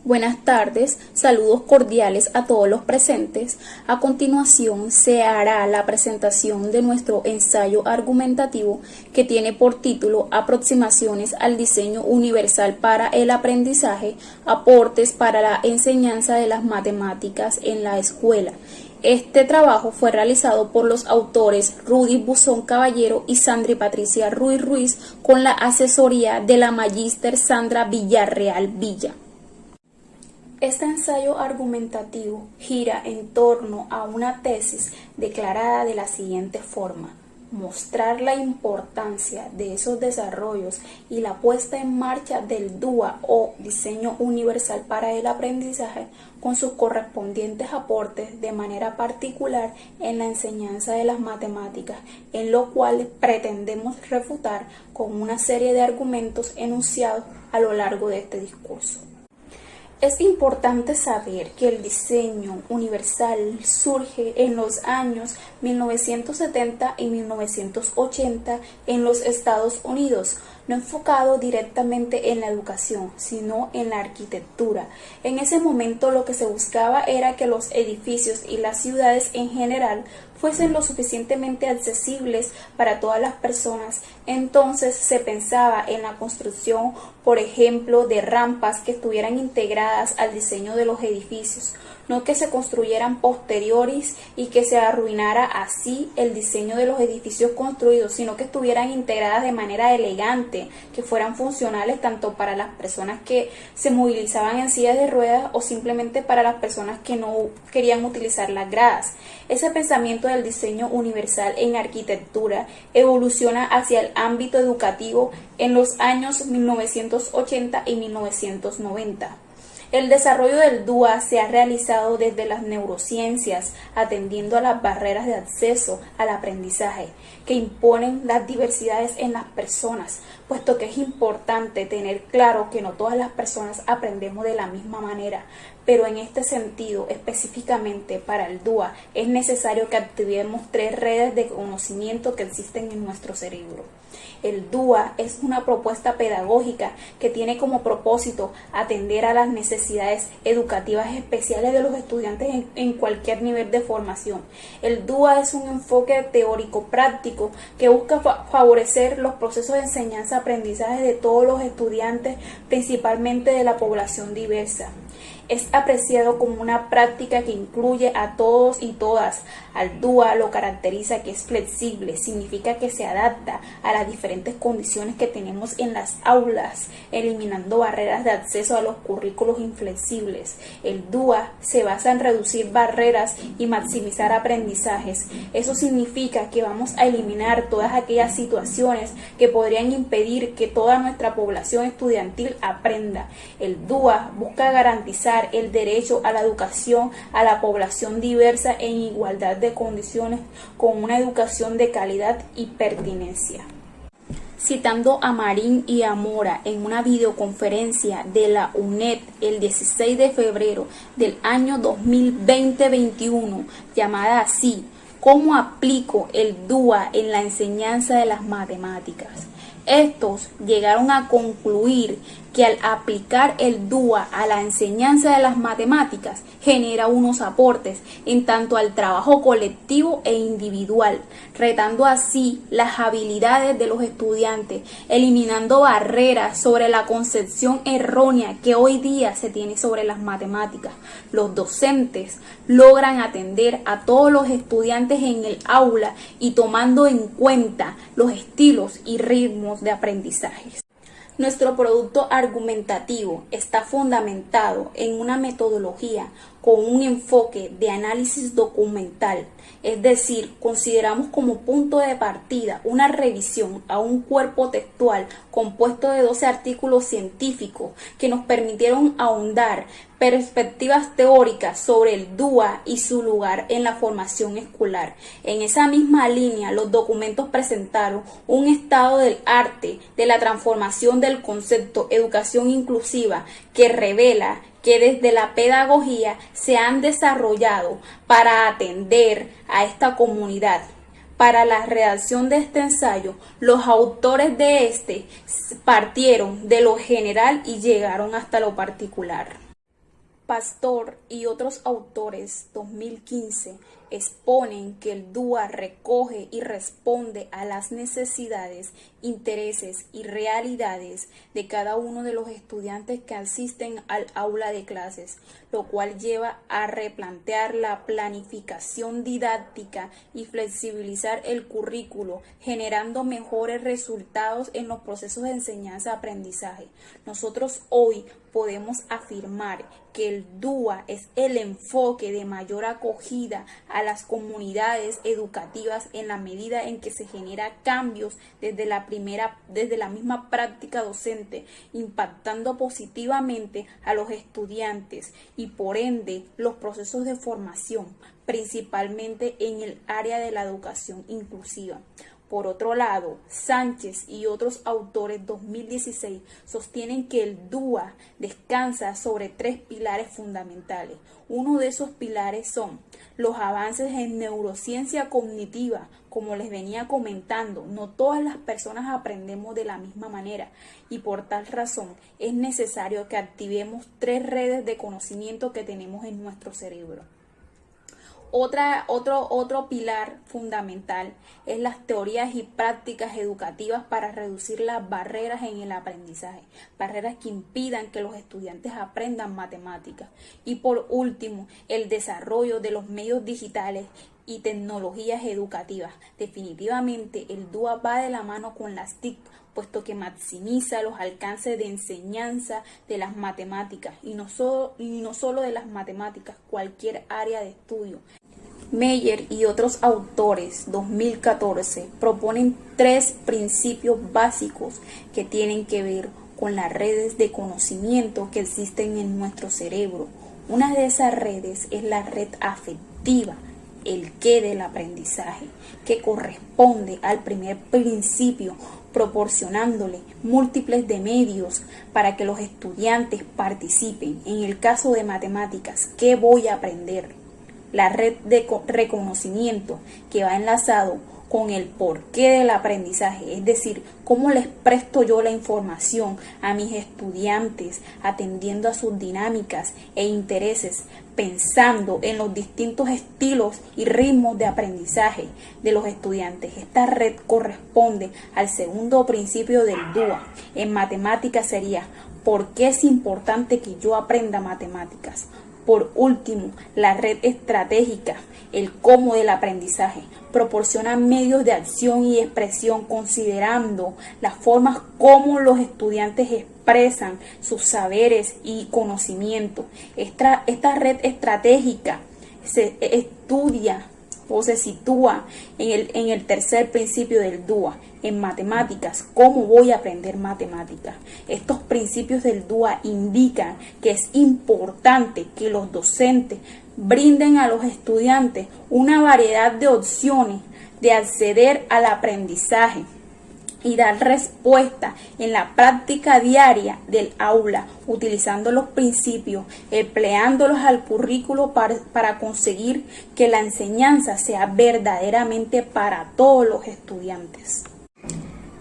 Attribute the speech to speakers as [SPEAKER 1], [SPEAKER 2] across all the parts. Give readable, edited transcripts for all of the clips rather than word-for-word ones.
[SPEAKER 1] Buenas tardes, saludos cordiales a todos los presentes. A continuación se hará la presentación de nuestro ensayo argumentativo que tiene por título Aproximaciones al diseño universal para el aprendizaje, aportes para la enseñanza de las matemáticas en la escuela. Este trabajo fue realizado por los autores Rudy Buzón Caballero y Sandra Patricia Ruiz Ruiz con la asesoría de la magíster Sandra Villarreal Villa. Este ensayo argumentativo gira en torno a una tesis declarada de la siguiente forma: mostrar la importancia de esos desarrollos y la puesta en marcha del DUA o Diseño Universal para el Aprendizaje con sus correspondientes aportes de manera particular en la enseñanza de las matemáticas, en lo cual pretendemos refutar con una serie de argumentos enunciados a lo largo de este discurso. Es importante saber que el diseño universal surge en los años 1970 y 1980 en los Estados Unidos, no enfocado directamente en la educación, sino en la arquitectura. En ese momento lo que se buscaba era que los edificios y las ciudades en general fuesen lo suficientemente accesibles para todas las personas. Entonces se pensaba en la construcción, por ejemplo, de rampas que estuvieran integradas al diseño de los edificios, no que se construyeran posteriores y que se arruinara así el diseño de los edificios construidos, sino que estuvieran integradas de manera elegante, que fueran funcionales tanto para las personas que se movilizaban en sillas de ruedas o simplemente para las personas que no querían utilizar las gradas. Ese pensamiento del diseño universal en arquitectura evoluciona hacia el ámbito educativo en los años 1980 y 1990. El desarrollo del DUA se ha realizado desde las neurociencias, atendiendo a las barreras de acceso al aprendizaje que imponen las diversidades en las personas, puesto que es importante tener claro que no todas las personas aprendemos de la misma manera, pero en este sentido, específicamente para el DUA, es necesario que activemos 3 redes de conocimiento que existen en nuestro cerebro. El DUA es una propuesta pedagógica que tiene como propósito atender a las necesidades educativas especiales de los estudiantes en cualquier nivel de formación. El DUA es un enfoque teórico-práctico que busca favorecer los procesos de enseñanza-aprendizaje de todos los estudiantes, principalmente de la población diversa. Es apreciado como una práctica que incluye a todos y todas. Al DUA lo caracteriza que es flexible, significa que se adapta a las diferentes condiciones que tenemos en las aulas, eliminando barreras de acceso a los currículos inflexibles. El DUA se basa en reducir barreras y maximizar aprendizajes. Eso significa que vamos a eliminar todas aquellas situaciones que podrían impedir que toda nuestra población estudiantil aprenda. El DUA busca garantizar el derecho a la educación a la población diversa en igualdad de condiciones con una educación de calidad y pertinencia. Citando a Marín y a Mora en una videoconferencia de la UNED el 16 de febrero del año 2020-21, llamada así: ¿Cómo aplico el DUA en la enseñanza de las matemáticas? Estos llegaron a concluir que al aplicar el DUA a la enseñanza de las matemáticas genera unos aportes en tanto al trabajo colectivo e individual, retando así las habilidades de los estudiantes, eliminando barreras sobre la concepción errónea que hoy día se tiene sobre las matemáticas. Los docentes logran atender a todos los estudiantes en el aula y tomando en cuenta los estilos y ritmos de aprendizaje. Nuestro producto argumentativo está fundamentado en una metodología con un enfoque de análisis documental, es decir, consideramos como punto de partida una revisión a un cuerpo textual compuesto de 12 artículos científicos que nos permitieron ahondar perspectivas teóricas sobre el DUA y su lugar en la formación escolar. En esa misma línea, los documentos presentaron un estado del arte de la transformación del concepto educación inclusiva que revela que desde la pedagogía se han desarrollado para atender a esta comunidad. Para la redacción de este ensayo, los autores de este partieron de lo general y llegaron hasta lo particular. Pastor y otros autores 2015 exponen que el DUA recoge y responde a las necesidades, intereses y realidades de cada uno de los estudiantes que asisten al aula de clases, lo cual lleva a replantear la planificación didáctica y flexibilizar el currículo, generando mejores resultados en los procesos de enseñanza-aprendizaje. Nosotros hoy podemos afirmar que el DUA es el enfoque de mayor acogida a las comunidades educativas en la medida en que se genera cambios desde la misma práctica docente, impactando positivamente a los estudiantes y por ende los procesos de formación, principalmente en el área de la educación inclusiva. Por otro lado, Sánchez y otros autores 2016 sostienen que el DUA descansa sobre 3 pilares fundamentales. Uno de esos pilares son los avances en neurociencia cognitiva. Como les venía comentando, no todas las personas aprendemos de la misma manera y por tal razón es necesario que activemos 3 redes de conocimiento que tenemos en nuestro cerebro. Otro pilar fundamental es las teorías y prácticas educativas para reducir las barreras en el aprendizaje, barreras que impidan que los estudiantes aprendan matemáticas. Y por último, el desarrollo de los medios digitales y tecnologías educativas. Definitivamente el DUA va de la mano con las TIC, puesto que maximiza los alcances de enseñanza de las matemáticas y no solo de las matemáticas, cualquier área de estudio. Meyer y otros autores 2014 proponen 3 principios básicos que tienen que ver con las redes de conocimiento que existen en nuestro cerebro. Una de esas redes es la red afectiva, el qué del aprendizaje, que corresponde al primer principio, proporcionándole múltiples de medios para que los estudiantes participen. En el caso de matemáticas, ¿qué voy a aprender? La red de reconocimiento, que va enlazado con el porqué del aprendizaje, es decir, cómo les presto yo la información a mis estudiantes, atendiendo a sus dinámicas e intereses, pensando en los distintos estilos y ritmos de aprendizaje de los estudiantes. Esta red corresponde al segundo principio del DUA. En matemáticas sería, ¿por qué es importante que yo aprenda matemáticas? Por último, la red estratégica, el cómo del aprendizaje, proporciona medios de acción y expresión considerando las formas como los estudiantes expresan sus saberes y conocimientos. Esta red estratégica se estudia o se sitúa en el tercer principio del DUA, en matemáticas. ¿Cómo voy a aprender matemáticas? Estos principios del DUA indican que es importante que los docentes brinden a los estudiantes una variedad de opciones de acceder al aprendizaje y dar respuesta en la práctica diaria del aula, utilizando los principios, empleándolos al currículo para conseguir que la enseñanza sea verdaderamente para todos los estudiantes.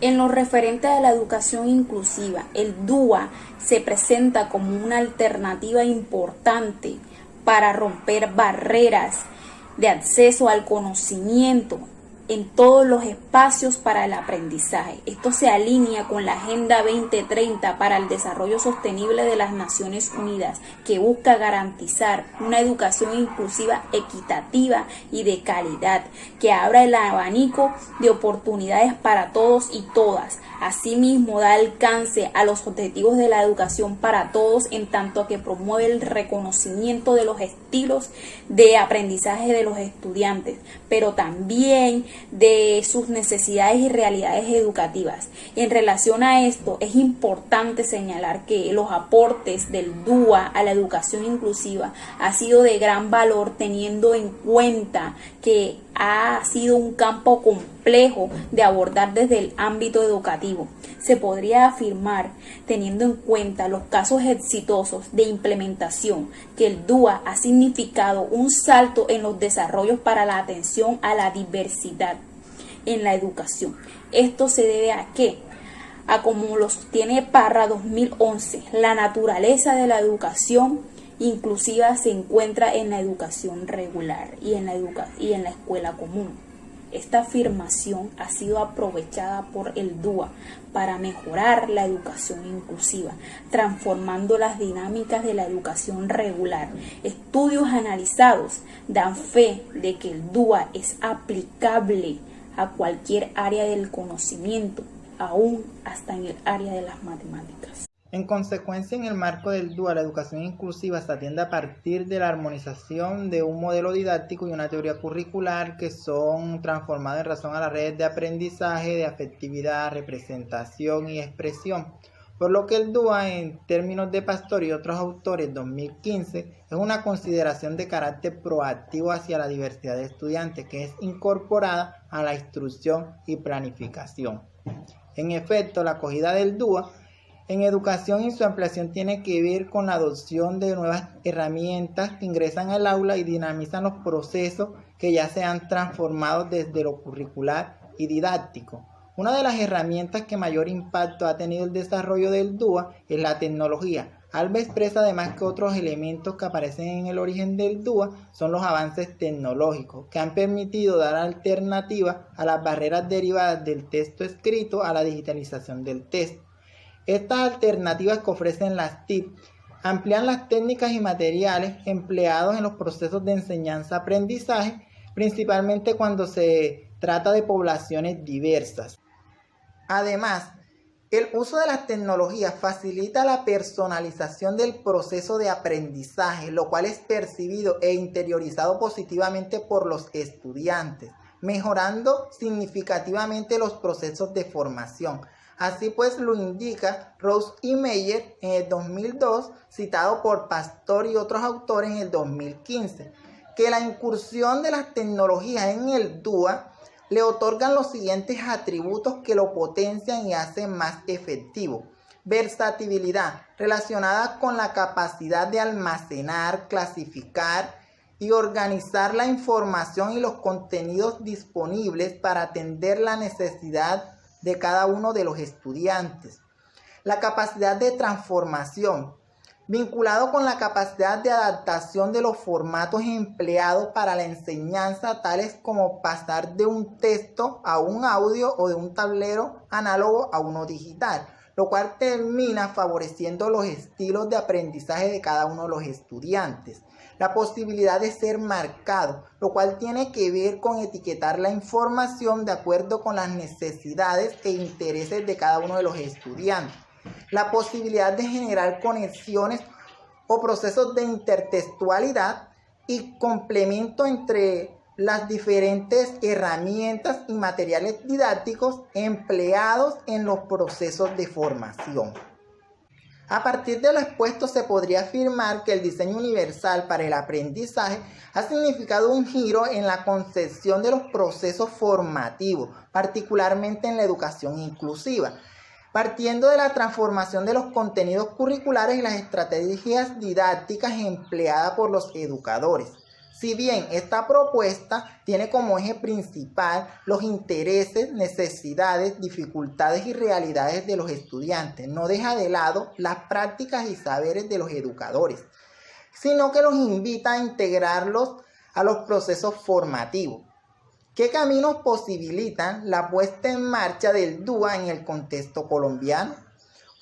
[SPEAKER 1] En lo referente a la educación inclusiva, el DUA se presenta como una alternativa importante para romper barreras de acceso al conocimiento en todos los espacios para el aprendizaje. Esto se alinea con la Agenda 2030 para el Desarrollo Sostenible de las Naciones Unidas, que busca garantizar una educación inclusiva, equitativa y de calidad, que abra el abanico de oportunidades para todos y todas. Asimismo, da alcance a los objetivos de la educación para todos, en tanto que promueve el reconocimiento de los estilos de aprendizaje de los estudiantes, pero también de sus necesidades y realidades educativas. En relación a esto, es importante señalar que los aportes del DUA a la educación inclusiva ha sido de gran valor, teniendo en cuenta que ha sido un campo complejo de abordar desde el ámbito educativo. Se podría afirmar, teniendo en cuenta los casos exitosos de implementación, que el DUA ha significado un salto en los desarrollos para la atención a la diversidad en la educación. Esto se debe a que, como lo sostiene Parra 2011, la naturaleza de la educación inclusiva se encuentra en la educación regular y en la escuela común. Esta afirmación ha sido aprovechada por el DUA para mejorar la educación inclusiva, transformando las dinámicas de la educación regular. Estudios analizados dan fe de que el DUA es aplicable a cualquier área del conocimiento, aún hasta en el área de las matemáticas.
[SPEAKER 2] En consecuencia, en el marco del DUA, la educación inclusiva se atiende a partir de la armonización de un modelo didáctico y una teoría curricular que son transformadas en razón a las redes de aprendizaje, de afectividad, representación y expresión. Por lo que el DUA, en términos de Pastor y otros autores, 2015, es una consideración de carácter proactivo hacia la diversidad de estudiantes que es incorporada a la instrucción y planificación. En efecto, la acogida del DUA en educación y su ampliación tiene que ver con la adopción de nuevas herramientas que ingresan al aula y dinamizan los procesos que ya se han transformado desde lo curricular y didáctico. Una de las herramientas que mayor impacto ha tenido el desarrollo del DUA es la tecnología. ALBA expresa además que otros elementos que aparecen en el origen del DUA son los avances tecnológicos que han permitido dar alternativas a las barreras derivadas del texto escrito a la digitalización del texto. Estas alternativas que ofrecen las TIC amplían las técnicas y materiales empleados en los procesos de enseñanza-aprendizaje, principalmente cuando se trata de poblaciones diversas. Además, el uso de las tecnologías facilita la personalización del proceso de aprendizaje, lo cual es percibido e interiorizado positivamente por los estudiantes, mejorando significativamente los procesos de formación. Así pues lo indica Rose y Meyer en el 2002, citado por Pastor y otros autores en el 2015, que la incursión de las tecnologías en el DUA le otorgan los siguientes atributos que lo potencian y hacen más efectivo. Versatilidad, relacionada con la capacidad de almacenar, clasificar y organizar la información y los contenidos disponibles para atender la necesidad de cada uno de los estudiantes. La capacidad de transformación, vinculado con la capacidad de adaptación de los formatos empleados para la enseñanza, tales como pasar de un texto a un audio o de un tablero análogo a uno digital, lo cual termina favoreciendo los estilos de aprendizaje de cada uno de los estudiantes. La posibilidad de ser marcado, lo cual tiene que ver con etiquetar la información de acuerdo con las necesidades e intereses de cada uno de los estudiantes. La posibilidad de generar conexiones o procesos de intertextualidad y complemento entre las diferentes herramientas y materiales didácticos empleados en los procesos de formación. A partir de lo expuesto se podría afirmar que el diseño universal para el aprendizaje ha significado un giro en la concepción de los procesos formativos, particularmente en la educación inclusiva, partiendo de la transformación de los contenidos curriculares y las estrategias didácticas empleadas por los educadores. Si bien esta propuesta tiene como eje principal los intereses, necesidades, dificultades y realidades de los estudiantes, no deja de lado las prácticas y saberes de los educadores, sino que los invita a integrarlos a los procesos formativos. ¿Qué caminos posibilitan la puesta en marcha del DUA en el contexto colombiano?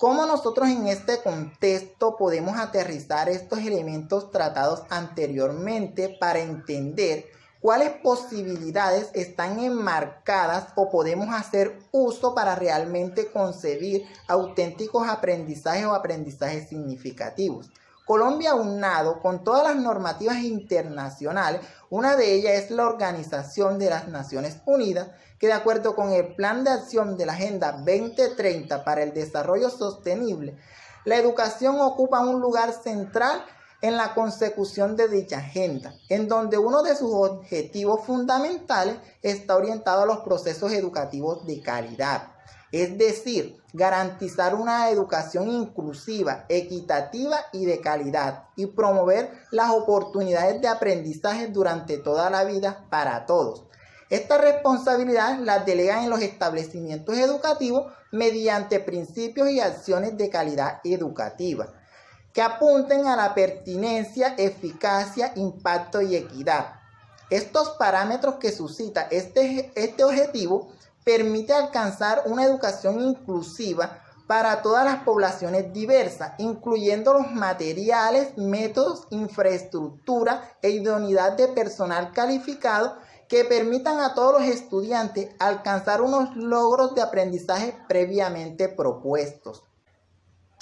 [SPEAKER 2] ¿Cómo nosotros en este contexto podemos aterrizar estos elementos tratados anteriormente para entender cuáles posibilidades están enmarcadas o podemos hacer uso para realmente concebir auténticos aprendizajes o aprendizajes significativos? Colombia, aunado con todas las normativas internacionales, una de ellas es la Organización de las Naciones Unidas, que de acuerdo con el Plan de Acción de la Agenda 2030 para el Desarrollo Sostenible, la educación ocupa un lugar central en la consecución de dicha agenda, en donde uno de sus objetivos fundamentales está orientado a los procesos educativos de calidad. Es decir, garantizar una educación inclusiva, equitativa y de calidad, y promover las oportunidades de aprendizaje durante toda la vida para todos. Esta responsabilidad la delegan en los establecimientos educativos mediante principios y acciones de calidad educativa. que apunten a la pertinencia, eficacia, impacto y equidad. Estos parámetros que suscita este objetivo permite alcanzar una educación inclusiva para todas las poblaciones diversas, incluyendo los materiales, métodos, infraestructura e idoneidad de personal calificado que permitan a todos los estudiantes alcanzar unos logros de aprendizaje previamente propuestos.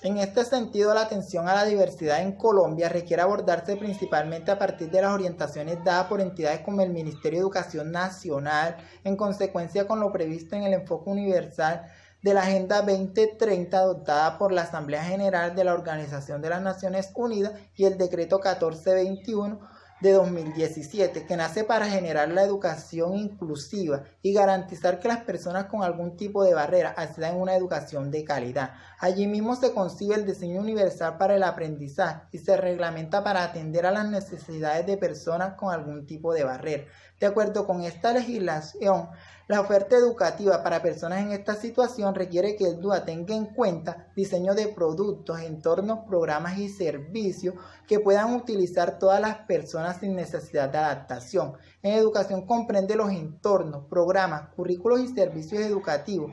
[SPEAKER 2] En este sentido, la atención a la diversidad en Colombia requiere abordarse principalmente a partir de las orientaciones dadas por entidades como el Ministerio de Educación Nacional, en consecuencia con lo previsto en el enfoque universal de la Agenda 2030 adoptada por la Asamblea General de la Organización de las Naciones Unidas y el Decreto 1421 de 2017, que nace para generar la educación inclusiva y garantizar que las personas con algún tipo de barrera accedan a una educación de calidad. Allí mismo se concibe el diseño universal para el aprendizaje y se reglamenta para atender a las necesidades de personas con algún tipo de barrera. De acuerdo con esta legislación, la oferta educativa para personas en esta situación requiere que el DUA tenga en cuenta diseño de productos, entornos, programas y servicios que puedan utilizar todas las personas sin necesidad de adaptación. En educación comprende los entornos, programas, currículos y servicios educativos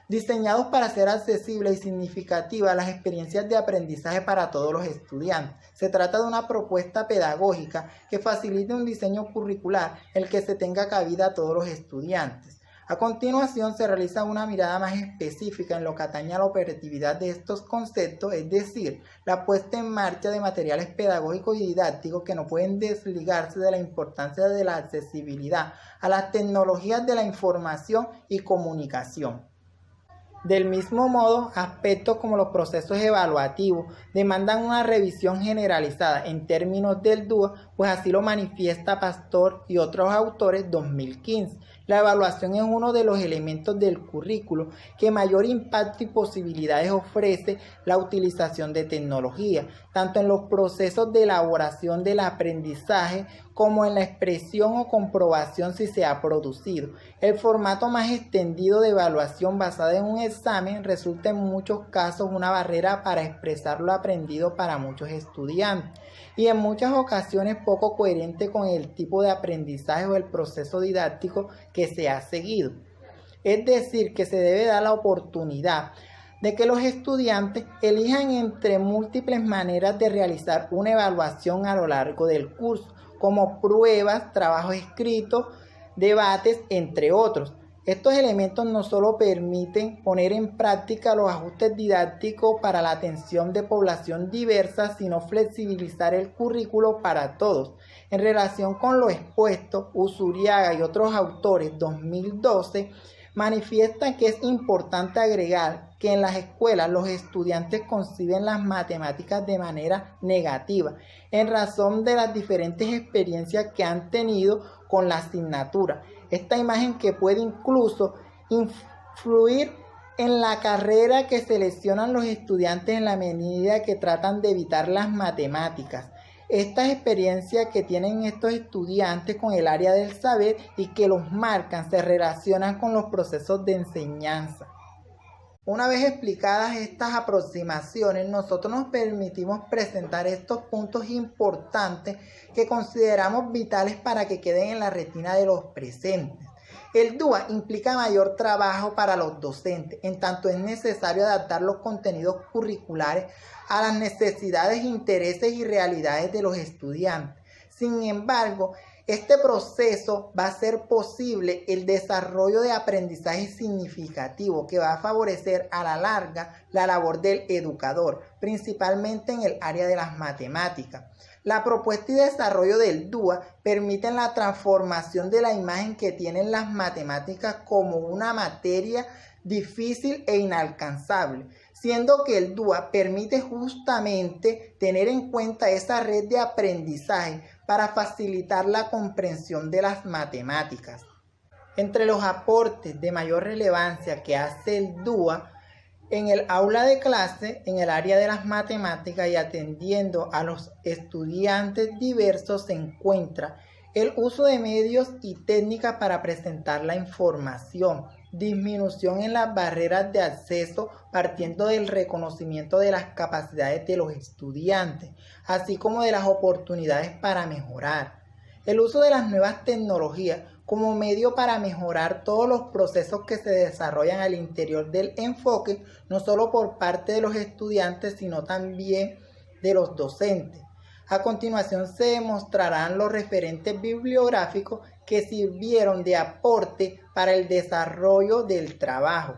[SPEAKER 2] diseñados para ser accesibles y significativas las experiencias de aprendizaje para todos los estudiantes. Se trata de una propuesta pedagógica que facilite un diseño curricular en el que se tenga cabida a todos los estudiantes. A continuación se realiza una mirada más específica en lo que atañe a la operatividad de estos conceptos, es decir, la puesta en marcha de materiales pedagógicos y didácticos que no pueden desligarse de la importancia de la accesibilidad a las tecnologías de la información y comunicación. Del mismo modo, aspectos como los procesos evaluativos demandan una revisión generalizada en términos del DUA, pues así lo manifiesta Pastor y otros autores 2015. La evaluación es uno de los elementos del currículo que mayor impacto y posibilidades ofrece la utilización de tecnología, tanto en los procesos de elaboración del aprendizaje como en la expresión o comprobación si se ha producido. El formato más extendido de evaluación basada en un examen resulta en muchos casos una barrera para expresar lo aprendido para muchos estudiantes y en muchas ocasiones poco coherente con el tipo de aprendizaje o el proceso didáctico que se ha seguido. Es decir, que se debe dar la oportunidad de que los estudiantes elijan entre múltiples maneras de realizar una evaluación a lo largo del curso, como pruebas, trabajos escritos, debates, entre otros. Estos elementos no solo permiten poner en práctica los ajustes didácticos para la atención de población diversa, sino flexibilizar el currículo para todos. En relación con lo expuesto, Usuriaga y otros autores 2012 manifiestan que es importante agregar que en las escuelas los estudiantes conciben las matemáticas de manera negativa, en razón de las diferentes experiencias que han tenido con la asignatura. Esta imagen que puede incluso influir en la carrera que seleccionan los estudiantes en la medida que tratan de evitar las matemáticas. Estas experiencias que tienen estos estudiantes con el área del saber y que los marcan se relacionan con los procesos de enseñanza. Una vez explicadas estas aproximaciones, nosotros nos permitimos presentar estos puntos importantes que consideramos vitales para que queden en la retina de los presentes. El DUA implica mayor trabajo para los docentes, en tanto es necesario adaptar los contenidos curriculares a las necesidades, intereses y realidades de los estudiantes. Sin embargo, este proceso va a ser posible el desarrollo de aprendizaje significativo que va a favorecer a la larga la labor del educador, principalmente en el área de las matemáticas. La propuesta y desarrollo del DUA permiten la transformación de la imagen que tienen las matemáticas como una materia difícil e inalcanzable, siendo que el DUA permite justamente tener en cuenta esa red de aprendizaje para facilitar la comprensión de las matemáticas. Entre los aportes de mayor relevancia que hace el DUA en el aula de clase, en el área de las matemáticas y atendiendo a los estudiantes diversos, se encuentra el uso de medios y técnicas para presentar la información, disminución en las barreras de acceso partiendo del reconocimiento de las capacidades de los estudiantes, así como de las oportunidades para mejorar. El uso de las nuevas tecnologías como medio para mejorar todos los procesos que se desarrollan al interior del enfoque, no solo por parte de los estudiantes, sino también de los docentes. A continuación se mostrarán los referentes bibliográficos que sirvieron de aporte para el desarrollo del trabajo.